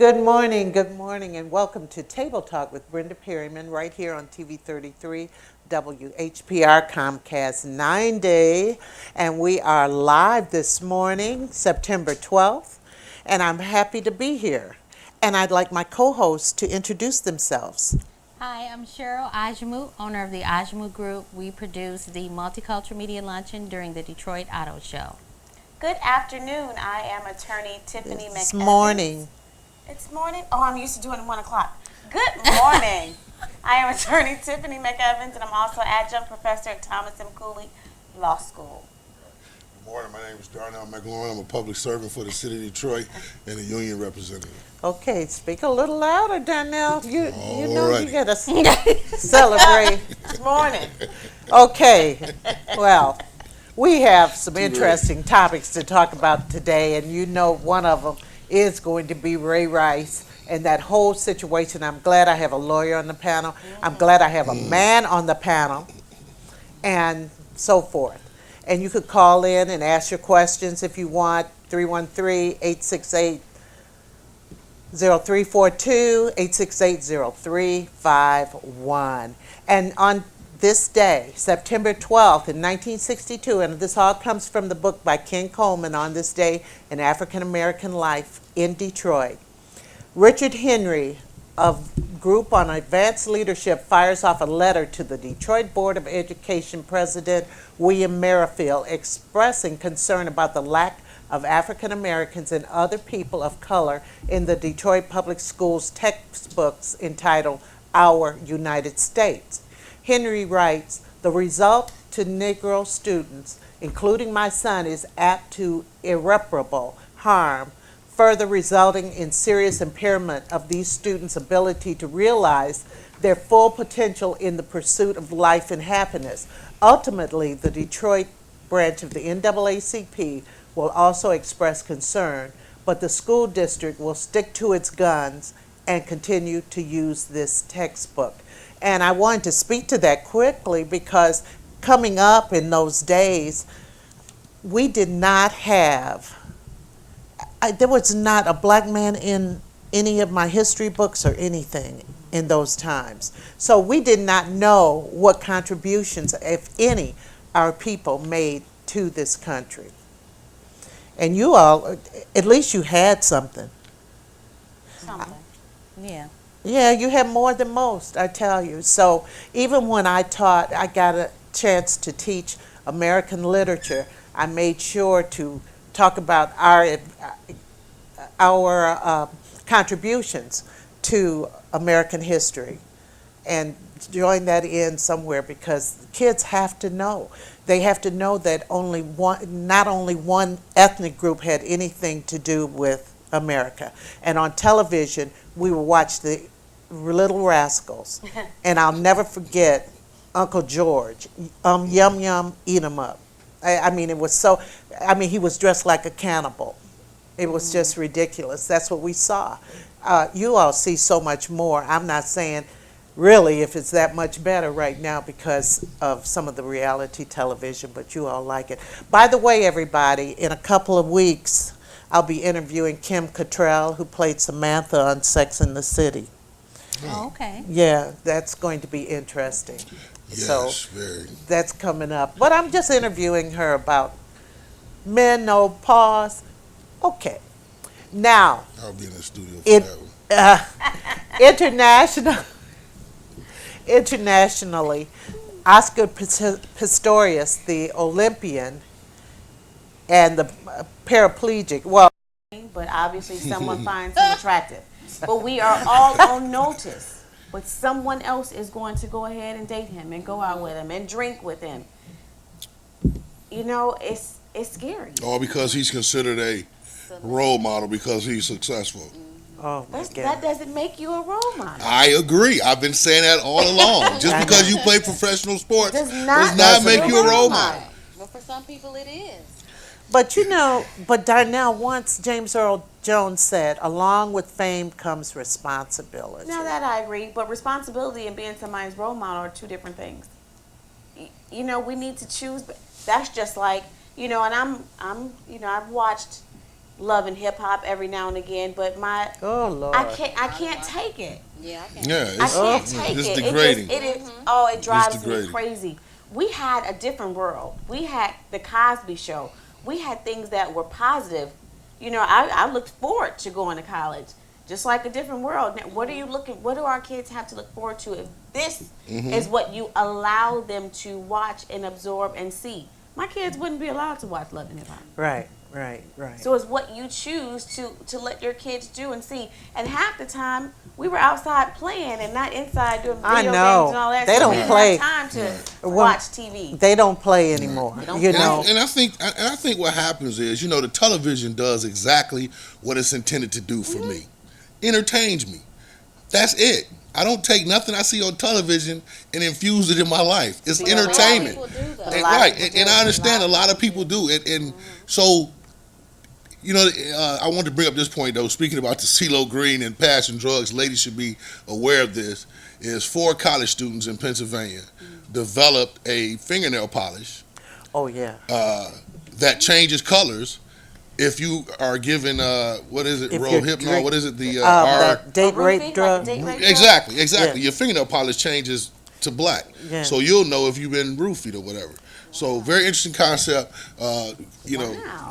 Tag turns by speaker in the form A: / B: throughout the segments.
A: good morning, and welcome to Table Talk with Brenda Perryman right here on TV 33, WHPR Comcast 9 Day. And we are live this morning, September 12th, and I'm happy to be here. And I'd like my co hosts to introduce themselves.
B: Hi, I'm Cheryl Ajamu, owner of the Ajamu Group. We produce the Multicultural Media Luncheon during the Detroit Auto Show.
C: Good afternoon. I am attorney Tiffany McEvans.
A: This morning.
C: It's morning? Oh, I'm used to doing 1 o'clock. Good morning. I am attorney Tiffany McEvans, and I'm also adjunct professor at Thomas M. Cooley Law School.
D: Good morning. My name is Darnell McLaurin. I'm a public servant for the city of Detroit and a union representative.
A: Okay, speak a little louder, Danielle. You know
D: Alrighty.
A: you gotta celebrate.
C: Good morning.
A: Okay, well, we have some interesting topics to talk about today, and you know one of them is going to be Ray Rice and that whole situation. I'm glad I have a lawyer on the panel. I'm glad I have a man on the panel, and so forth. And you could call in and ask your questions if you want. 313-868-0342, 868-0351. And on this day, September 12th in 1962, and this all comes from the book by Ken Coleman, On This Day in African American Life in Detroit, Richard Henry of Group on Advanced Leadership fires off a letter to the Detroit Board of Education President William Merrifield expressing concern about the lack of African Americans and other people of color in the Detroit Public Schools textbooks entitled Our United States. Henry writes, "The result to Negro students, including my son, is apt to irreparable harm, further resulting in serious impairment of these students' ability to realize their full potential in the pursuit of life and happiness. Ultimately, the Detroit branch of the NAACP will also express concern, but the school district will stick to its guns and continue to use this textbook." And I wanted to speak to that quickly because coming up in those days, we did not have, there was not a black man in any of my history books or anything in those times. So we did not know what contributions, if any, our people made to this country. And you all, at least you had something.
C: Something.
B: Yeah.
A: Yeah, you had more than most, I tell you. So even when I taught, I got a chance to teach American literature. I made sure to talk about our contributions to American history and join that in somewhere because kids have to know. They have to know that not only one ethnic group had anything to do with America. And on television, we would watch the Little Rascals, and I'll never forget Uncle George. Yum yum, eat 'em up. I mean, it was so. I mean, he was dressed like a cannibal. It was just ridiculous. That's what we saw. You all see so much more. I'm not saying really if it's that much better right now because of some of the reality television, but you all like it. By the way, everybody, in a couple of weeks, I'll be interviewing Kim Cattrall, who played Samantha on Sex and the City.
B: Oh, okay.
A: Yeah, that's going to be interesting.
D: Yes,
A: So
D: very.
A: that's coming up. But I'm just interviewing her about men, no pause. Okay. Now,
D: I'll be in the studio for
A: it,
D: that one.
A: internationally, Oscar Pistorius, the Olympian and the paraplegic, well,
C: But obviously someone finds him attractive. But we are all on notice. But someone else is going to go ahead and date him and go out with him and drink with him. You know, it's scary.
D: All because he's considered a role model because he's successful.
A: oh my
C: That
A: God.
C: doesn't make you a role model.
D: I agree. I've been saying that all along. Just
A: I
D: because
A: know.
D: you play professional sports
C: Does not
D: make you a role model.
B: But for some people, it is.
A: But you know, but Darnell, once James Earl Jones said, along with fame comes responsibility.
C: Now that I agree, but responsibility and being somebody's role model are two different things. You know, we need to choose. That's just like, you know, and I'm, you know, I've watched, Love and Hip Hop every now and again, but
A: Oh Lord.
C: I can't take it.
E: Yeah, I can.
D: Yeah,
C: I
D: it's,
C: can't take
D: it's
C: it.
D: degrading.
C: It is. Oh, it drives me
D: degrading.
C: crazy. We had a different world. We had the Cosby Show. We had things that were positive. You know, I looked forward to going to college, just like a different world. Now, what are you looking? What do our kids have to look forward to if this is what you allow them to watch and absorb and see? My kids wouldn't be allowed to watch Love and Hip Hop.
A: Right.
C: So it's what you choose to let your kids do and see. And half the time, we were outside playing and not inside doing video
A: I
C: games
A: know.
C: and all that.
A: They
C: so
A: don't
C: we didn't
A: play.
C: have time to
A: Well,
C: watch TV.
A: They don't play anymore.
C: don't
A: You
C: play.
A: know.
D: And I think what happens is, the television does exactly what it's intended to do for me. Entertains me. That's it. I don't take nothing I see on television and infuse it in my life. It's
C: See, a lot of
D: entertainment.
E: People do that.
C: A
D: And,
C: lot of
D: right.
C: people
D: And
C: do.
D: I understand a lot of people do. And so, I want to bring up this point, though, speaking about the CeeLo Green and passing drugs. Ladies should be aware of this, is 4 college students in Pennsylvania developed a fingernail polish
A: Oh yeah.
D: that changes colors if you are given what is it,
A: If you're
D: Rohypnol?
A: drink-
D: What is it? The
A: That date
C: A roofie,
A: rape
C: like a
A: drug.
C: date rape drug?
D: exactly.
A: Yeah.
D: Your fingernail polish changes to black,
A: Yeah.
D: so you'll know if you've been roofied or whatever. So very interesting concept.
C: Wow.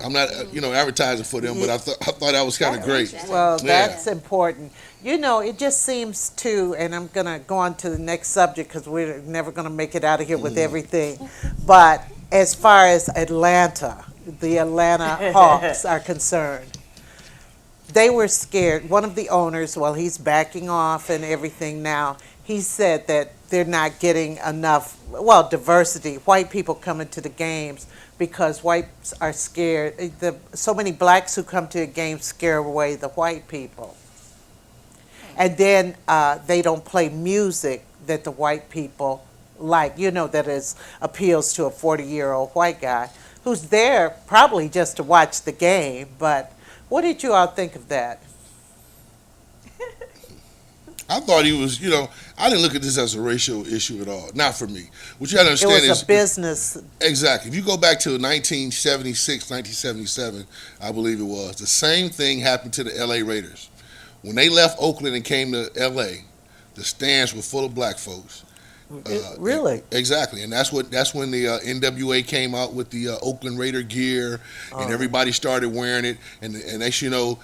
D: I'm not advertising for them, but I thought that was kind of
C: That's
D: great.
C: interesting.
A: Well,
D: Yeah.
A: that's important. It just seems to, and I'm going to go on to the next subject because we're never going to make it out of here with everything. But as far as Atlanta, the Atlanta Hawks are concerned, they were scared. One of the owners, well, he's backing off and everything now, he said that they're not getting enough, diversity, white people coming to the games because whites are scared. So many blacks who come to a game scare away the white people. And then they don't play music that the white people like, that appeals to a 40-year-old white guy who's there probably just to watch the game. But what did you all think of that?
D: I thought he was, I didn't look at this as a racial issue at all. Not for me. What you got to
A: It
D: understand
A: was
D: is
A: a business.
D: exactly. If you go back to 1976, 1977, I believe it was, the same thing happened to the LA Raiders. When they left Oakland and came to LA, the stands were full of black folks.
A: Really?
D: Exactly, and that's when the NWA came out with the Oakland Raider gear, and everybody started wearing it, and as you know,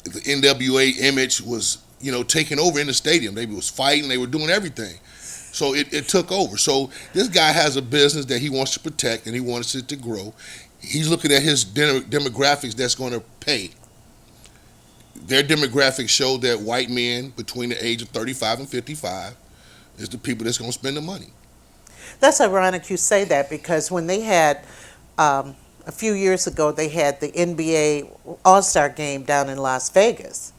D: the NWA image was taking over in the stadium. They was fighting, they were doing everything, so it took over. So this guy has a business that he wants to protect, and he wants it to grow. He's looking at his demographics that's going to pay. Their demographics show that white men between the age of 35 and 55 is the people that's going to spend the money.
A: That's ironic you say that because when they had, a few years ago, they had the NBA All-Star game down in Las Vegas.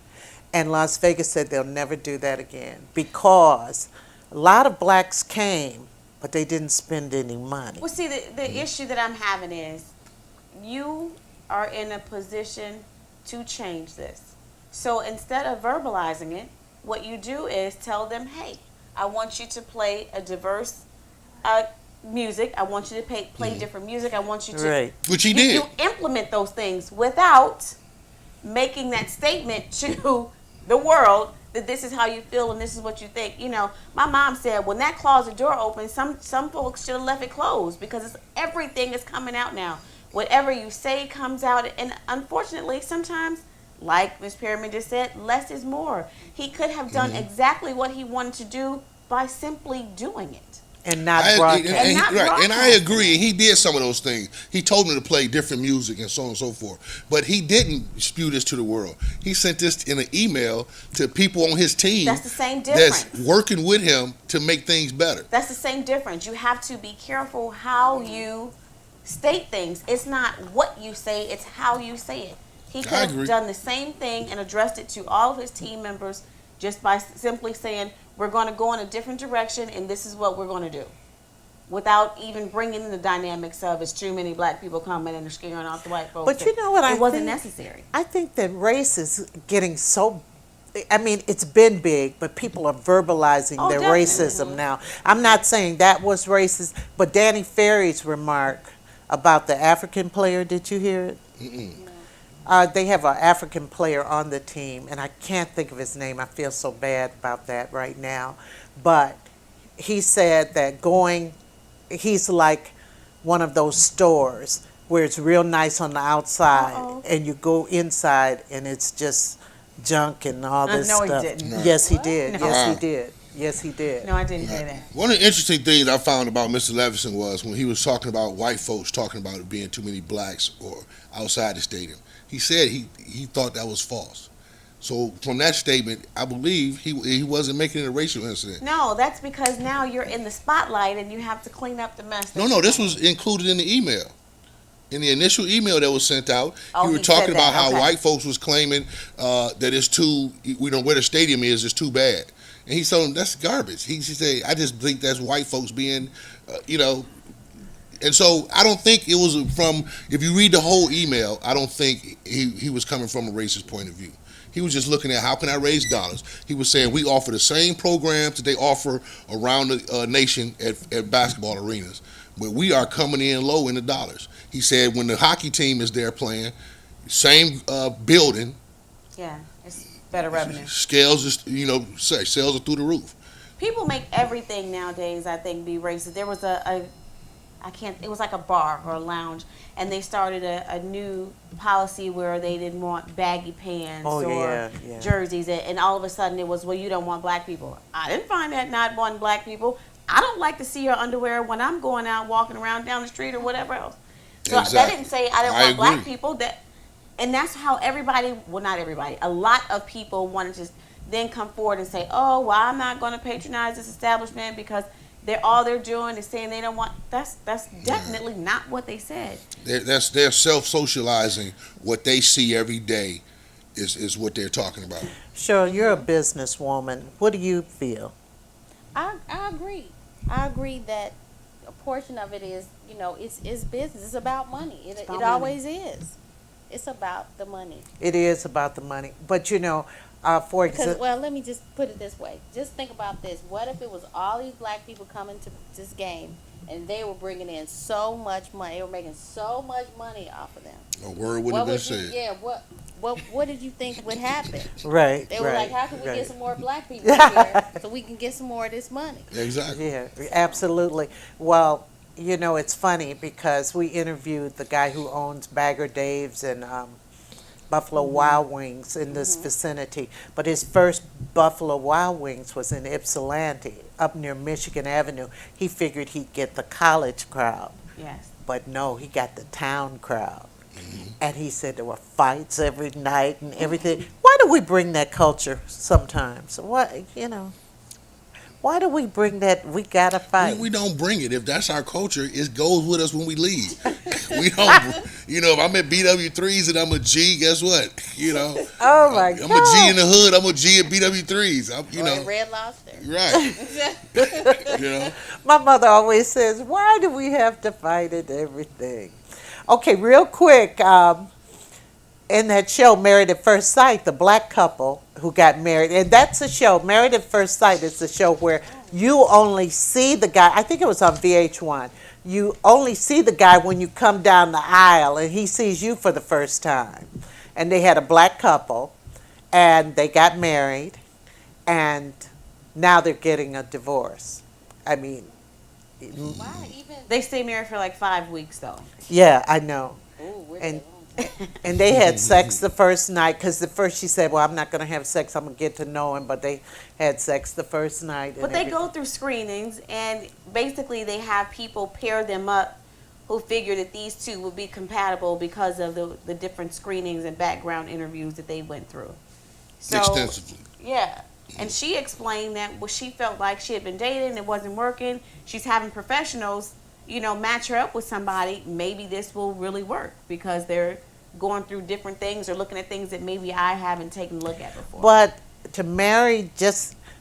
A: And Las Vegas said they'll never do that again because a lot of blacks came, but they didn't spend any money.
C: Well, see, the issue that I'm having is you are in a position to change this. So instead of verbalizing it, what you do is tell them, hey, I want you to play a diverse music. I want you to play different music. I want you to...
A: Right.
D: Which he did.
C: You implement those things without making that statement to the world that this is how you feel and this is what you think. My mom said when that closet door opened, some folks should have left it closed because everything is coming out now. Whatever you say comes out, and unfortunately, sometimes, like Ms. Pyramid just said, less is more. He could have done exactly what he wanted to do by simply doing it.
A: And not
D: And
A: broadcast.
D: I agree. He did some of those things. He told me to play different music and so on and so forth. But he didn't spew this to the world. He sent this in an email to people on his team.
C: That's the same difference.
D: That's working with him to make things better.
C: That's the same difference. You have to be careful how you state things. It's not what you say, it's how you say it. He could
D: I
C: have
D: agree.
C: done the same thing and addressed it to all of his team members just by simply saying, we're going to go in a different direction and this is what we're going to do. Without even bringing in the dynamics of it's too many black people coming and they're scaring off the white folks.
A: But you know what
C: It
A: I
C: wasn't
A: think?
C: necessary.
A: I think that race is getting so, it's been big, but people are verbalizing
C: Oh,
A: their
C: definitely.
A: racism now. I'm not saying that was racist, but Danny Ferry's remark about the African player, did you hear it? They have an African player on the team, and I can't think of his name. I feel so bad about that right now. But he said that he's like one of those stores where it's real nice on the outside,
C: Uh-oh.
A: and you go inside, and it's just junk and all this
C: No, he
A: stuff.
C: didn't.
A: Yes, he did.
C: No.
A: Yes, he did. Yes, he did.
C: No, I didn't hear that.
D: One of the interesting things I found about Mr. Levinson was when he was talking about white folks talking about it being too many blacks or outside the stadium. He said he thought that was false. So from that statement, I believe he wasn't making it a racial incident.
C: No, that's because now you're in the spotlight and you have to clean up the mess.
D: No, this was included in the email. In the initial email that was sent out,
C: Oh,
D: you were
C: he said
D: talking about
C: that,
D: how
C: okay.
D: white folks was claiming that it's too, where the stadium is too bad. And he told him that's garbage. He said, I just think that's white folks being, And so I don't think it was from, if you read the whole email, I don't think he was coming from a racist point of view. He was just looking at how can I raise dollars. He was saying we offer the same programs that they offer around the nation at basketball arenas, but we are coming in low in the dollars. He said when the hockey team is there playing, same building,
C: Yeah, it's better revenue.
D: scales is sales are through the roof.
C: People make everything nowadays, I think, be racist. There was it was like a bar or a lounge, and they started a new policy where they didn't want baggy pants
A: Oh,
C: or
A: yeah.
C: jerseys, and all of a sudden it was, well, you don't want black people. I didn't find that not wanting black people. I don't like to see your underwear when I'm going out walking around down the street or whatever else. So that
D: Exactly.
C: didn't say I didn't
D: I
C: want black
D: agree.
C: people. And that's how everybody, well, not everybody, a lot of people want to just then come forward and say, oh, well, I'm not going to patronize this establishment because they're doing is saying they don't want. That's definitely not what they said.
D: They're self-socializing. What they see every day is what they're talking about.
A: Cheryl, you're a businesswoman. What do you feel?
B: I agree. I agree that a portion of it is, it's business. It's about money. It
C: about money.
B: always is. It's about the money.
A: It is about the money. But for
B: Because,
A: example,
B: well, let me just put it this way. Just think about this. What if it was all these black people coming to this game and they were bringing in so much money? They were making so much money off of them.
D: A word would have been said.
B: What did you think would happen?
A: right,
B: They were
A: right,
B: like, how can we
A: right.
B: get some more black people here so we can get some more of this money?
D: Exactly.
A: Yeah, absolutely. Well, it's funny because we interviewed the guy who owns Bagger Dave's and Buffalo Wild Wings in this vicinity. But his first Buffalo Wild Wings was in Ypsilanti, up near Michigan Avenue. He figured he'd get the college crowd,
C: Yes.
A: but no, he got the town crowd. And he said there were fights every night and everything. Why do we bring that culture sometimes? Why do we bring that? We gotta fight.
D: We don't bring it. If that's our culture, it goes with us when we leave. We don't. If I'm at BW3s and I'm a G, guess what?
A: Oh my
D: I'm
A: God!
D: a G in the hood. I'm a G at BW3s.
B: Or Red Lobster.
D: Right.
A: My mother always says, "Why do we have to fight at everything?" Okay, real quick. In that show, Married at First Sight, the black couple who got married, and that's a show. Married at First Sight is a show where you only see the guy. I think it was on VH1. You only see the guy when you come down the aisle, and he sees you for the first time. And they had a black couple, and they got married, and now they're getting a divorce. I mean,
B: Why even?
C: They stay married for like 5 weeks, though.
A: yeah, I know.
B: Ooh, where
A: And-
B: they
A: And they had sex the first night because the first she said, "Well, I'm not going to have sex. I'm going to get to know him." But they had sex the first night.
C: But they go through screenings, and basically they have people pair them up who figure that these two would be compatible because of the different screenings and background interviews that they went through. So,
D: Extensively.
C: yeah. And she explained that what she felt like she had been dating, it wasn't working. She's having professionals, match her up with somebody. Maybe this will really work because they're going through different things or looking at things that maybe I haven't taken a look at before.
A: But to marry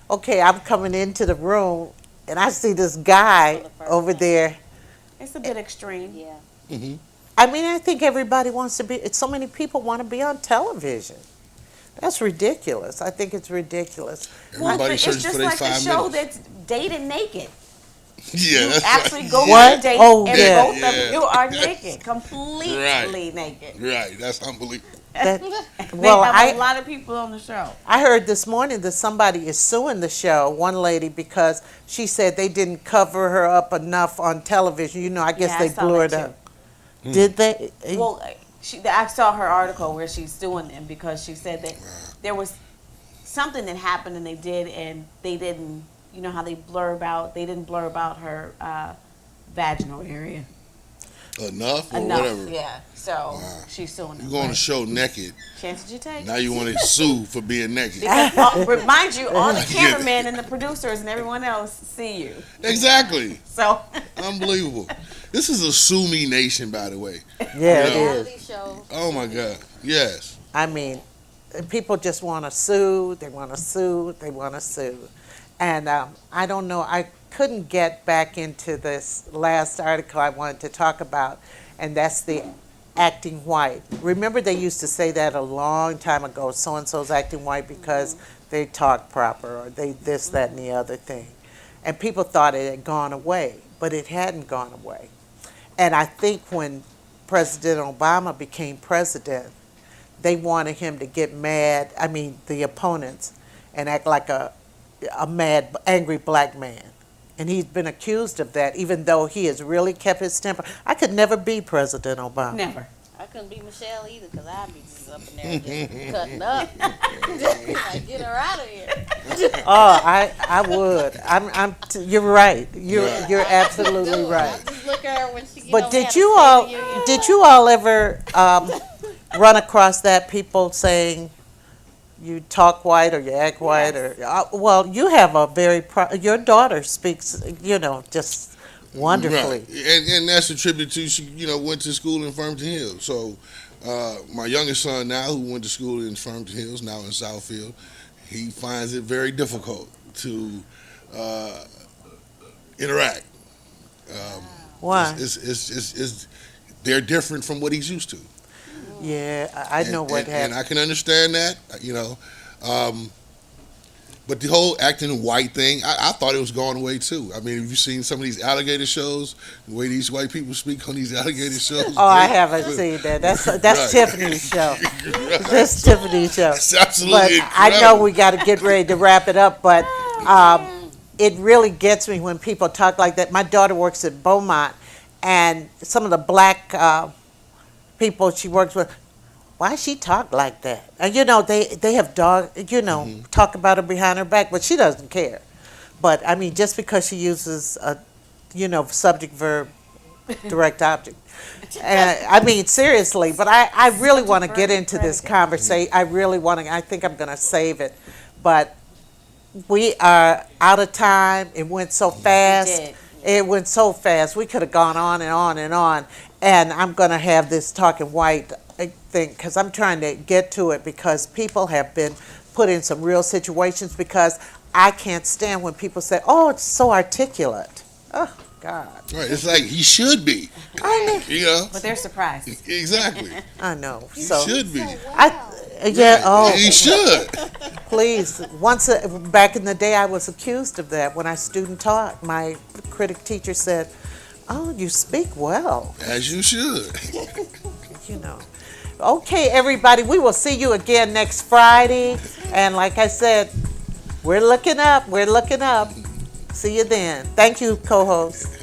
A: I'm coming into the room and I see this guy
B: For the first
A: over
B: time.
A: there.
C: It's a bit extreme.
B: Yeah.
A: I mean, I think everybody wants to be, so many people want to be on television. That's ridiculous. I think it's ridiculous.
D: Everybody
C: it's
D: searches
C: just
D: for their
C: like the
D: 5
C: show
D: minutes.
C: that's dating naked.
D: Yeah,
C: You
D: that's
C: actually
D: right.
C: go
A: What?
C: on a date
A: Oh,
C: and
A: yeah.
C: both of
D: Yeah.
C: you are naked, completely naked.
D: Right. That's unbelievable.
A: That,
C: They
A: well,
C: have a lot of people on the show.
A: I heard this morning that somebody is suing the show, one lady, because she said they didn't cover her up enough on television. You know, I guess
C: Yeah, I
A: they
C: saw
A: blew
C: that
A: it
C: too.
A: up. Did they?
C: Well, I saw her article where she's suing them because she said that there was something that happened and they did, and they didn't. You know how they didn't blur about her vaginal area
D: Enough or
C: enough.
D: whatever.
C: Yeah, so she's suing them.
D: You go on the
C: Right.
D: show naked.
C: Chance did you take?
D: Now you want to sue for being naked.
C: Because, remind you, all the cameramen and the producers and everyone else see you.
D: Exactly.
C: So
D: Unbelievable. This is a sue me nation, by the way.
A: Yeah, it
D: Yeah.
A: is.
B: Reality shows.
D: Oh my God. Yes.
A: I mean, people just want to sue. They want to sue. They want to sue. And I don't know. I couldn't get back into this last article I wanted to talk about, and that's the acting white. Remember, they used to say that a long time ago. So and so's acting white because they talk proper, or they this, that, and the other thing. And people thought it had gone away, but it hadn't gone away. And I think when President Obama became president, they wanted him to get mad, I mean, the opponents, and act like a mad, angry black man. And he's been accused of that, even though he has really kept his temper. I could never be President Obama.
C: never.
B: I couldn't be Michelle either because I'd be just up in there just cutting up. Like, get her out of here.
A: Oh, I would. You're right. You're absolutely
B: Dude,
A: right.
B: I just look at her when she get
A: But
B: over
A: did
B: had
A: you
B: a
A: all
B: State of the Union.
A: did you all ever run across that, people saying you talk white or you act white, or well, you have a very your daughter speaks, just wonderfully.
D: Right. And that's a tribute to, she, went to school in Farmington Hills. So my youngest son now, who went to school in Farmington Hills, now in Southfield, he finds it very difficult to interact.
A: Why?
D: It's they're different from what he's used to.
A: Yeah, I know what
D: And
A: happened.
D: I can understand that, but the whole acting white thing, I thought it was going away too. I mean, have you seen some of these alligator shows? The way these white people speak on these alligator shows?
A: Oh, I haven't seen that. That's
D: Right.
A: Tiffany's show.
D: Right.
A: That's Tiffany's show.
D: It's absolutely
A: But I know
D: incredible.
A: we got to get ready to wrap it up, but it really gets me when people talk like that. My daughter works at Beaumont, and some of the black people she works with, why she talk like that? And they have talk about her behind her back, but she doesn't care. But I mean, just because she uses a, subject, verb, direct object. I mean, seriously, but I really want to get into this conversation. I think I'm going to save it. But we are out of time. It went so fast.
C: did.
A: It went so fast. We could have gone on and on and on. And I'm going to have this talking white thing because I'm trying to get to it, because people have been put in some real situations, because I can't stand when people say, oh, it's so articulate. Oh, God.
D: Right, it's like he should be.
A: I know.
C: But they're surprised.
D: Exactly.
A: I know.
D: He
A: So,
D: should be.
A: he
D: should.
A: Please. Once, back in the day, I was accused of that when I student taught. My critic teacher said, oh, you speak well,
D: As you should.
A: Okay, everybody, we will see you again next Friday. And like I said, we're looking up. See you then. Thank you, co-host.